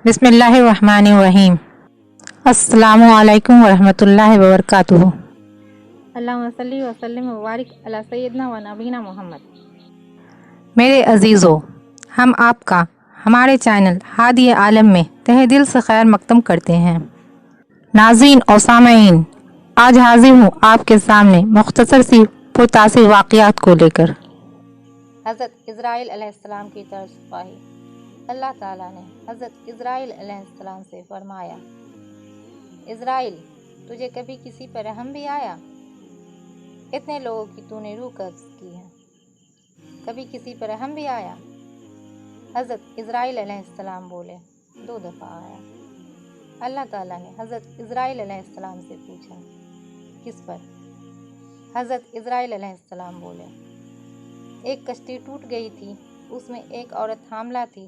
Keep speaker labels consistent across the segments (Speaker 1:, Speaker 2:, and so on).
Speaker 1: بسم اللہ الرحمن الرحیم۔ السلام علیکم ورحمۃ اللہ وبرکاتہ۔ اللہم صلی وسلم وبارک علی سیدنا و نبینا محمد۔ میرے عزیزو، ہم آپ کا ہمارے چینل ہادی عالم میں تہہ دل سے خیر مقدم کرتے ہیں۔ ناظرین اور سامعین، آج حاضر ہوں آپ کے سامنے مختصر سی پرتاثر واقعات کو لے کر۔ حضرت اسرائیل علیہ السلام کی طرز خواہی۔ اللہ تعالیٰ نے حضرت اسرائیل علیہ السلام سے فرمایا، اسرائیل، تجھے کبھی کسی پر رحم بھی آیا؟ اتنے لوگوں کی تو نے روح قبض کی ہے، کبھی کسی پر رحم بھی آیا؟ حضرت اسرائیل علیہ السلام بولے، 2 دفعہ آیا۔ اللہ تعالیٰ نے حضرت اسرائیل علیہ السلام سے پوچھا، کس پر؟ حضرت اسرائیل علیہ السلام بولے، ایک کشتی ٹوٹ گئی تھی، اس میں ایک عورت حاملہ تھی،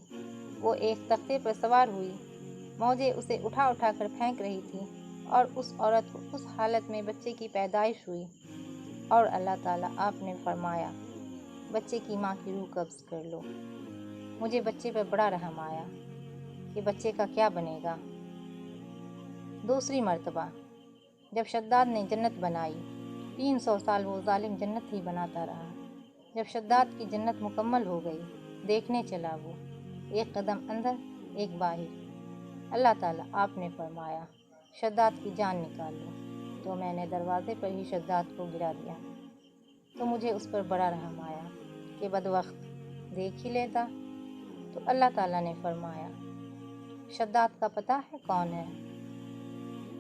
Speaker 1: وہ ایک تختے پر سوار ہوئی، موجیں اسے اٹھا اٹھا کر پھینک رہی تھی، اور اس عورت کو اس حالت میں بچے کی پیدائش ہوئی، اور اللہ تعالیٰ آپ نے فرمایا، بچے کی ماں کی روح قبض کر لو۔ مجھے بچے پر بڑا رحم آیا کہ بچے کا کیا بنے گا۔ دوسری مرتبہ جب شداد نے جنت بنائی، 300 سال وہ ظالم جنت ہی بناتا رہا۔ جب شداد کی جنت مکمل ہو گئی، دیکھنے چلا وہ، ایک قدم اندر ایک باہر۔ اللہ تعالیٰ آپ نے فرمایا، شداد کی جان نکال لو، تو میں نے دروازے پر ہی شداد کو گرا دیا۔ تو مجھے اس پر بڑا رحم آیا کہ بدوقت دیکھ ہی لیتا۔ تو اللہ تعالیٰ نے فرمایا، شداد کا پتہ ہے کون ہے؟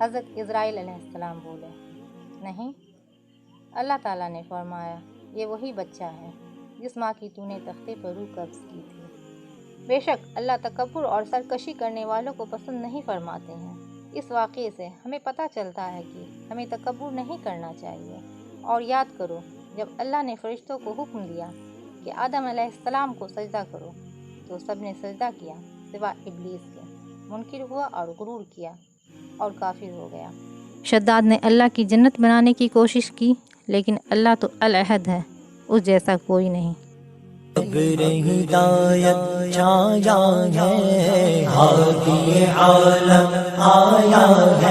Speaker 1: حضرت اسرائیل علیہ السلام بولے، نہیں۔ اللہ تعالیٰ نے فرمایا، یہ وہی بچہ ہے جس ماں کی تو نے تختے پر روح قبض کی تھی۔ بے شک اللہ تکبر اور سرکشی کرنے والوں کو پسند نہیں فرماتے ہیں۔ اس واقعے سے ہمیں پتہ چلتا ہے کہ ہمیں تکبر نہیں کرنا چاہیے۔ اور یاد کرو، جب اللہ نے فرشتوں کو حکم دیا کہ آدم علیہ السلام کو سجدہ کرو، تو سب نے سجدہ کیا سوائے ابلیس کے۔ منکر ہوا اور غرور کیا اور کافر ہو گیا۔ شداد نے اللہ کی جنت بنانے کی کوشش کی، لیکن اللہ تو العہد ہے، اس جیسا کوئی نہیں۔
Speaker 2: ابر ہدایت چھایا ہے، ہادی عالم آیا ہے۔